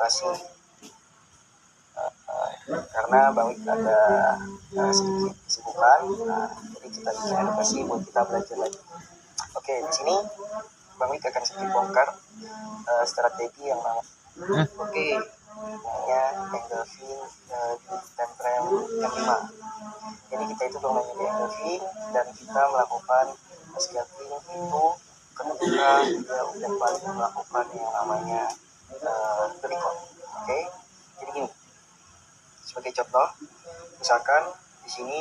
edukasi, karena Bang Wik ada sedikit kesibukan. Jadi kita bikin edukasi buat kita belajar lagi. Oke, di sini Bang Wik akan sedikit bongkar strategi yang namanya angle fin di template M5. Jadi kita itu bermain di angle fin dan kita melakukan scalping itu ketika dia udah balik melakukan yang namanya berikut. Oke, jadi gini, sebagai contoh, misalkan di sini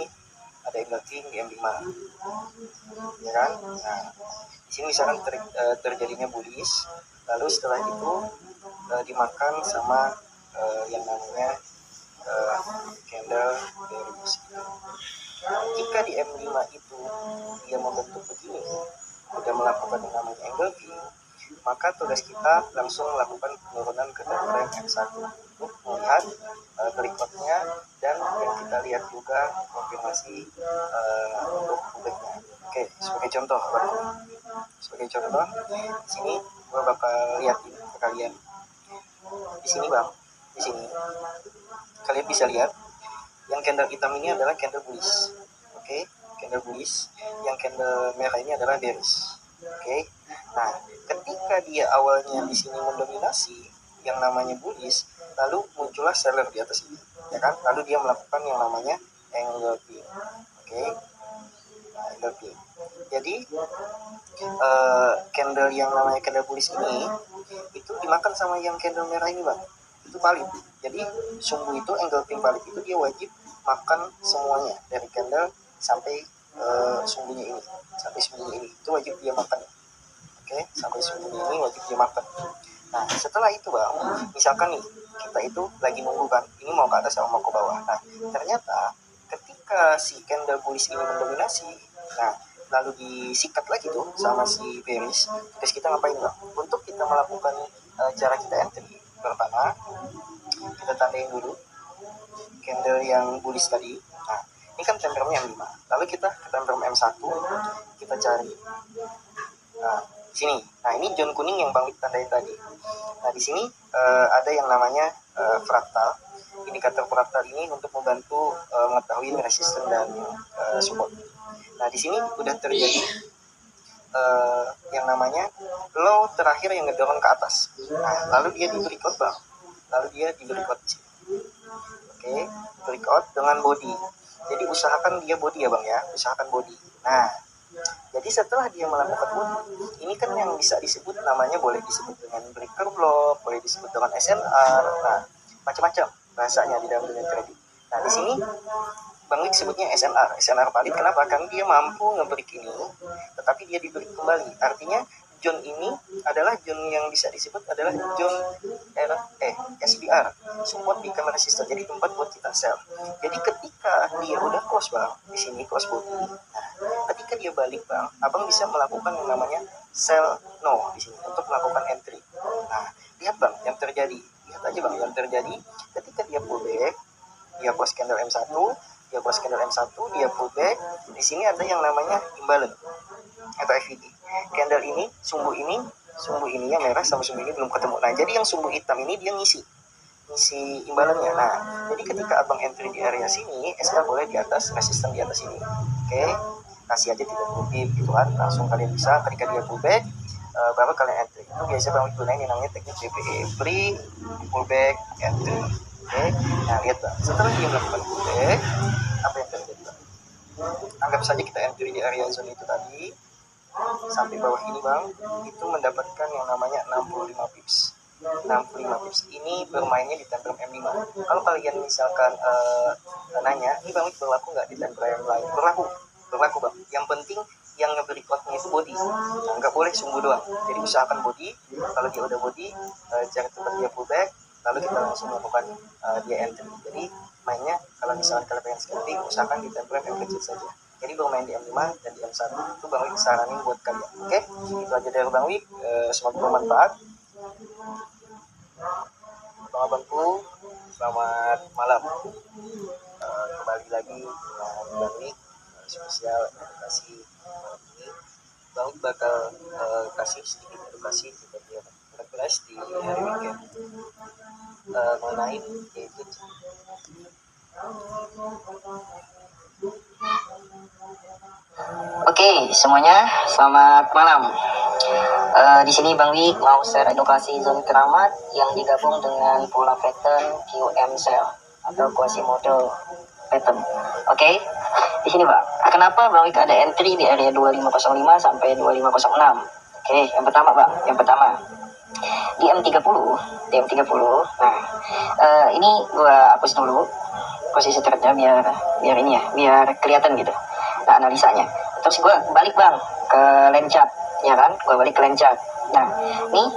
ada angle fin di M5, ya kan? Nah, di sini misalkan terjadinya bullish, lalu setelah itu dimakan sama yang namanya candle bearish. Jika di M5 itu dia membentuk begini, sudah melakukan yang namanya angle V, maka tugas kita langsung melakukan penurunan ke timeframe M1 untuk melihat berikutnya, dan yang kita lihat juga konfirmasi untuk publiknya. Oke, sebagai contoh, di sini gue bakal lihatin ke kalian. Di sini Bang, di sini kalian bisa lihat yang candle hitam ini adalah candle bullish. Oke, candle bullish. Yang candle merah ini adalah bearish. Oke. Nah, ketika dia awalnya di sini mendominasi yang namanya bullish, lalu muncullah seller di atas ini, ya kan? Lalu dia melakukan yang namanya angle pin. Oke. Nah, angle pin. Jadi candle yang namanya candle bullish ini itu dimakan sama yang candle merah ini, Bang. Itu valid. Jadi sumbu itu angle pin valid itu dia wajib makan semuanya dari candle sampai sumbunya ini, itu wajib dia makan. Oke, sampai sumbunya ini wajib dia makan. Nah, setelah itu Bang, misalkan nih kita itu lagi nunggu kan, ini mau ke atas sama mau ke bawah. Nah, ternyata ketika si candle bullish ini mendominasi, nah lalu disikat lagi tuh sama si bearish, terus kita ngapain Bang? Untuk kita melakukan cara kita entry, pertama kita tandain dulu candle yang bullish tadi. Nah, ini kan temperamennya M5. Lalu kita ke temperament M1, kita cari. Nah, sini. Nah, ini zone kuning yang Bang Wik tandain tadi. Nah, di sini ada yang namanya fraktal. Indikator fraktal ini untuk membantu mengetahui resisten dan support. Nah, di sini udah terjadi yang namanya low terakhir yang ngedorong ke atas. Nah, lalu dia di breakout Bang. Di sini. Oke, breakout dengan body. Jadi usahakan dia body ya Bang ya, usahakan body. Nah, jadi setelah dia melakukan body, ini kan yang bisa disebut namanya, boleh disebut dengan breaker block, boleh disebut dengan SNR, nah macam-macam bahasanya di dalam dunia trading. Nah, di sini Bang Wik sebutnya SNR valid. Kenapa? Karena dia mampu nge-break ini, tetapi dia di-break kembali. Artinya zone ini adalah zone yang bisa disebut adalah zone SBR, support become resistance. Jadi tempat buat kita sell. Jadi ketika dia udah close Bang, di sini close body. Nah, ketika dia balik Bang, Abang bisa melakukan yang namanya sell no di sini untuk melakukan entry. Nah, lihat Bang yang terjadi. Lihat aja Bang yang terjadi ketika dia pullback, dia close candle M1, dia pullback. Di sini ada yang namanya imbalance atau FVD. Candle ini, sumbu ininya merah sama sumbu ini belum ketemu. Nah, jadi yang sumbu hitam ini dia ngisi imbalannya. Nah, jadi ketika Abang entry di area sini, SL boleh di atas, resisten di atas ini. Oke, kasih aja 30 pip gitu kan. Langsung kalian bisa ketika dia pullback baru kalian entry. Itu biasa Bang gunain yang namanya teknik BPE, free pullback entry. Oke, nah lihat Bang, setelah dia melakukan pullback, apa yang terjadi Bang? Anggap saja kita entry di area zone itu tadi sampai bawah ini Bang, itu mendapatkan yang namanya 65 pips. 65 pips ini bermainnya di time frame M5. Kalau kalian misalkan nanya, ini Bang berlaku nggak di time frame lain? Berlaku Bang. Yang penting yang nge-breakoutnya itu body. Nah, nggak boleh sumbu doang. Jadi usahakan body. Kalau dia udah body, jangan tempat dia pullback, lalu kita langsung melakukan dia entry. Jadi mainnya kalau misalkan kalian pengen scalping, usahakan di time frame yang kecil saja. Jadi bermain di M5 dan di M1 itu Bang Wik saranin buat kalian. Oke, itu aja dari Bang Wik. Semoga bermanfaat. Abang-abangku, selamat malam. Kembali lagi dengan Bang Wik spesial edukasi malam ini. Bang Wik bakal kasih sedikit edukasi kepada kalian di hari weekend. mengenai yaitu Oke, semuanya selamat malam. Di sini Bang Wi mau share edukasi zona keramat yang digabung dengan pola pattern QM cell atau Quasimodo pattern. Oke, di sini Bang. Kenapa Bang Wi ada entry di area 2505 sampai 2506? Oke, yang pertama Bang, di M30. Nah, ini gua hapus dulu posisi threadnya biar ini ya, biar kelihatan gitu. Nah, analisanya. Terus gue balik Bang ke line chart, ya kan? Gue balik ke line chart. Nah, nih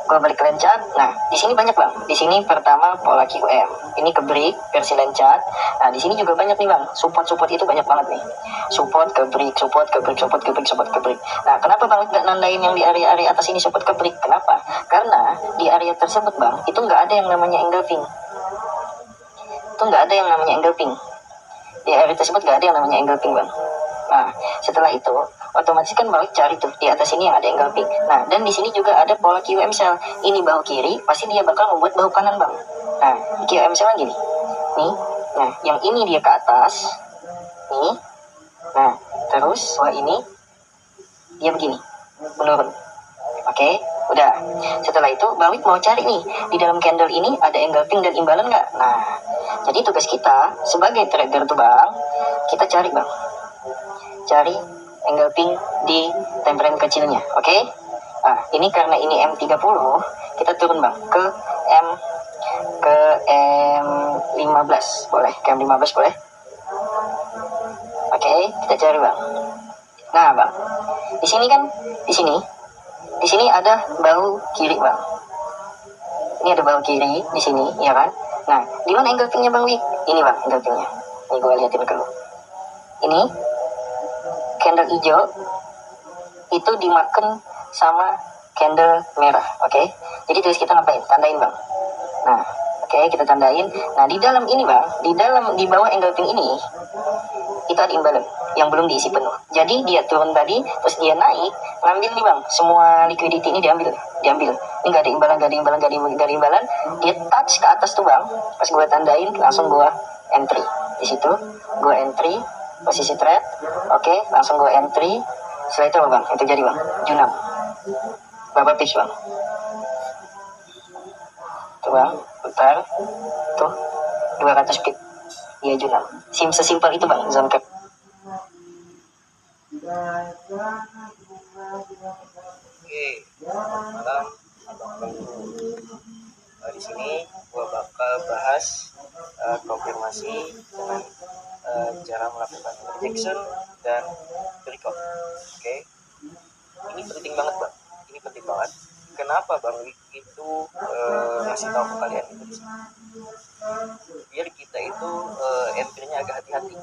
gue balik ke line chart. Nah, di sini banyak Bang. Di sini pertama pola QM. Ini ke break versi line chart. Nah, di sini juga banyak nih Bang. Support itu banyak banget nih. Support ke break. Nah, kenapa Bang nggak nandain yang di area-area atas ini support ke break? Kenapa? Karena di area tersebut Bang, itu nggak ada yang namanya engulfing. Di area tersebut nggak ada yang namanya engulfing Bang. Nah, setelah itu otomatis kan balik cari tuh di atas ini yang ada engulfing. Nah, dan di sini juga ada pola QM cell. Ini bahu kiri, pasti dia bakal membuat bahu kanan Bang. Nah, QM cell gini. Nih. Nah, yang ini dia ke atas. Nih. Nah, terus wah ini dia begini. Menurun. Oke, udah. Setelah itu balik mau cari nih di dalam candle ini ada engulfing dan imbalan nggak? Nah, jadi tugas kita sebagai trader tuh Bang, kita cari Bang. Cari engulfing di time frame kecilnya, oke? Nah, ini karena ini M30, kita turun Bang ke M15, boleh? Ke M15 boleh? Oke, kita cari Bang. Nah, Bang. Di sini ada bahu kiri Bang. Ini ada bahu kiri di sini, ya kan? Nah, di mana engulfingnya Bang Wi? Ini Bang engulfingnya. Ini gue liatin ke lu. Ini candle hijau itu dimakan sama candle merah, oke? Jadi terus kita ngapain? Tandain Bang. Nah, oke, kita tandain. Nah, di dalam ini Bang, di bawah engulfing ini itu ada imbalan yang belum diisi penuh. Jadi dia turun tadi, terus dia naik, ngambil nih Bang, semua liquidity ini diambil. Ini nggak ada imbalan. Dia touch ke atas tuh Bang. Pas gue tandain, langsung gue entry. Di situ gue entry, posisi trade. Oke, langsung gue entry. Setelah itu apa Bang? Itu jadi Bang, Junam. Berapa pips Bang? Tuh Bang, putar. Tuh, 200 pips. Iya Junam. Sesimpel itu Bang, zone cap. Oke, malam abang-abang. Di sini gua bakal bahas konfirmasi dengan cara melakukan rejection dan breakout. Oke, ini penting banget Bang. Kenapa Bang Wik itu ngasih tahu ke kalian itu di sini? Biar kita itu entry-nya agak hati-hati.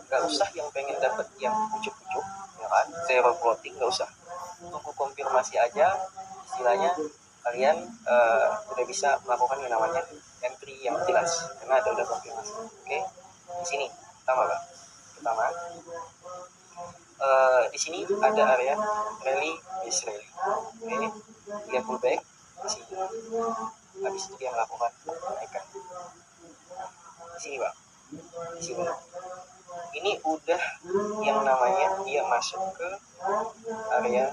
Gak usah yang pengen dapat yang ujuk-ujuk, ya kan? Zero floating gak usah. Tunggu konfirmasi aja, istilahnya kalian udah bisa melakukan yang namanya entry yang jelas karena udah konfirmasi. Oke, di sini pertama di sini ada area rally base rally. Oke, dia pullback di sini. Habis itu dia melakukan kenaikan. Di sini Bang, di sini. Ini udah yang namanya dia masuk ke area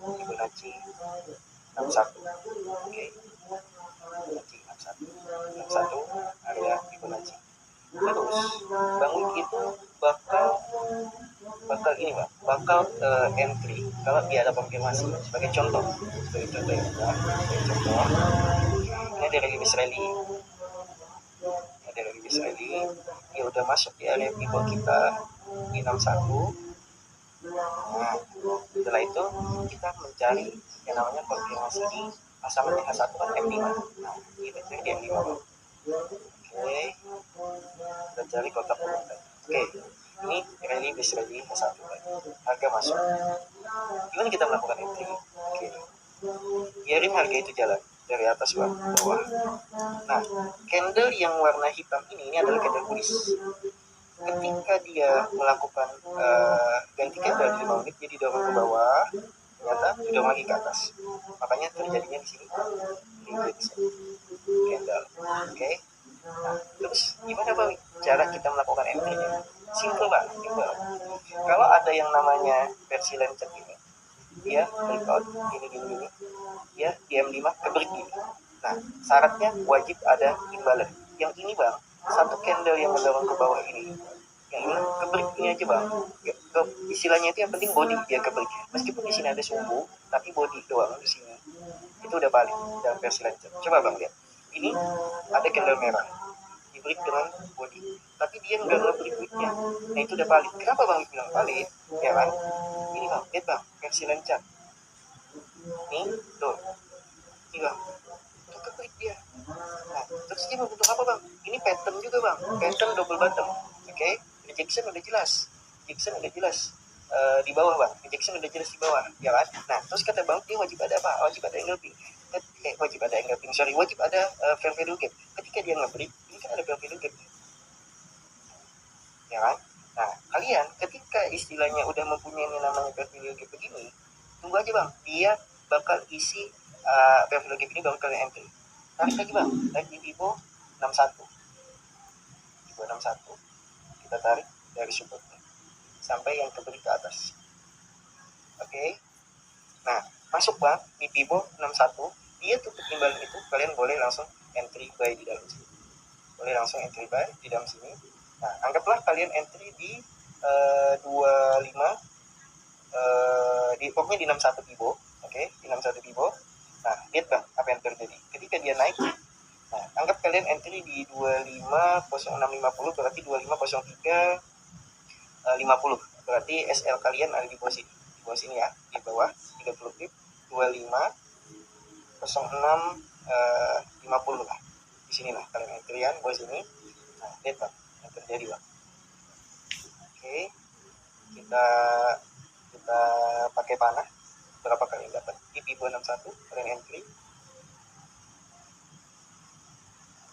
Fibonacci 61. Oke. Fibonacci 61 area Fibonacci. Terus Bang Wik itu bakal ini Bang, entry kalau dia ada konfirmasi. Sebagai contoh ya, ini ada rally dia udah masuk di area pivot kita di 61. Nah, setelah itu kita mencari yang namanya konfirmasi di pasangan TH1 kan M5. Nah, kita cari di M5 Bang. Oke, kita cari kotak penguatan. Oke, ini rally base rally H1 harga masuk. Gimana kita melakukan entry? Oke, biarin harga itu jalan dari atas ke bawah. Nah, candle yang warna hitam ini adalah candle bullish. Ketika dia melakukan ganti candle di 5 menit, jadi dorong ke bawah, ternyata dorong lagi ke atas, makanya terjadinya di sini liquid candle. Oke. Nah, terus gimana bang cara kita melakukan entry-nya? Simple banget, simple. Kalau ada yang namanya versi lancet ini, dia breakout gini, dia di M5 kebalik gini. Nah, syaratnya wajib ada imbalan. Yang ini bang, satu candle yang mendorong ke bawah ini, yang ini kebalik ini aja bang. Istilahnya itu yang penting body dia kebalik. Meskipun di sini ada sumbu, tapi body doang di sini. Itu udah balik dalam versi lancet. Coba bang lihat. Ini ada candle merah dibalik dengan body, tapi dia nggak ngebalik witnya. Nah itu udah valid. Kenapa bang bilang valid? Ya kan? Ini bang, lihat bang, versi lancet. Nih, tuh, ini bang, itu kebalik dia. Nah, terus dia mau bentuk apa bang? Ini pattern juga bang, pattern double bottom. Oke, rejection udah jelas, rejection udah jelas. Di bawah bang, rejection udah jelas di bawah, ya kan? Nah, terus kata bang, dia wajib ada apa? Wajib ada angle ping. Wajib ada angle ping, wajib ada fair value gap. Ketika dia ngebreak, ini kan ada fair value gap, ya kan? Nah, kalian ketika istilahnya udah mempunyai ini namanya fair value gap begini, tunggu aja bang, dia bakal isi fair value gap ini bakal kalian entry. Tarik lagi bang, tarik di Vivo 61, Vivo 61, kita tarik dari supportnya sampai yang kebalik ke atas. Oke. Nah, masuk bang di Vivo 61, dia tutup imbalan itu, kalian boleh langsung entry buy di dalam sini. Boleh langsung entry buy di dalam sini. Nah, anggaplah kalian entry di 25, di pokoknya di 61 Vivo. Oke, di 61 Vivo. Nah, lihat bang, apa yang terjadi? Ketika dia naik, nah, anggap kalian entry di 250650, berarti 2503 50. Berarti SL kalian ada di bawah sini. Di bawah sini ya, di bawah 30 pip 250650 lah. Di sini lah kalian entryan bawah sini. Nah, lihat bang, yang terjadi bang. Oke. Kita pakai panah. Berapa kalian dapat? Di Vivo 61 kalian entry.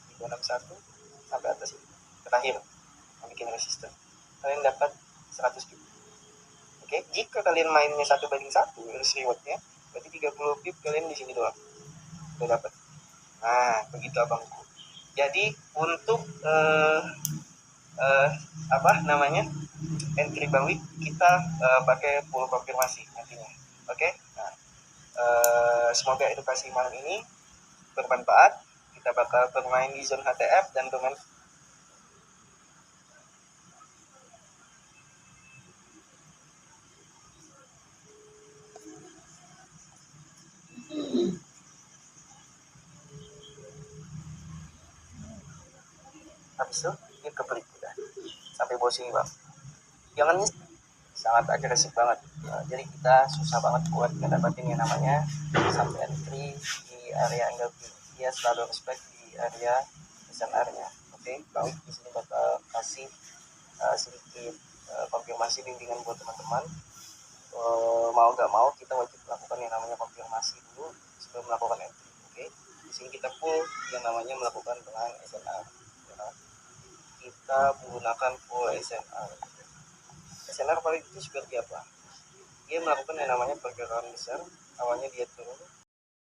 Vivo 61 sampai atas ini. Terakhir bikin resisten. Kalian dapat 100 pip. Oke, jika kalian mainnya 1/1 risk rewardnya, berarti 30 pip kalian di sini doang udah dapat. Nah, begitu abangku. Jadi untuk apa namanya entry Bang Wik, kita pakai full konfirmasi nantinya. Oke. Nah, semoga edukasi malam ini bermanfaat. Kita bakal bermain di zone HTF dan bermain habis itu dia kebalik udah sampai bawah sini bang. Jangan sangat agresif banget. Jadi kita susah banget buat ngedapatin yang namanya sampai entry di area angle P. Dia selalu respect di area SNR-nya. Oke, Bang di sini bakal kasih sedikit konfirmasi bimbingan buat teman-teman. Mau nggak mau kita wajib melakukan yang namanya konfirmasi dulu sebelum melakukan entry. Oke, di sini kita full yang namanya melakukan dengan SNR. Ya. Kita menggunakan full SNR. SNR paling itu seperti apa? Dia melakukan yang namanya pergerakan besar, awalnya dia turun,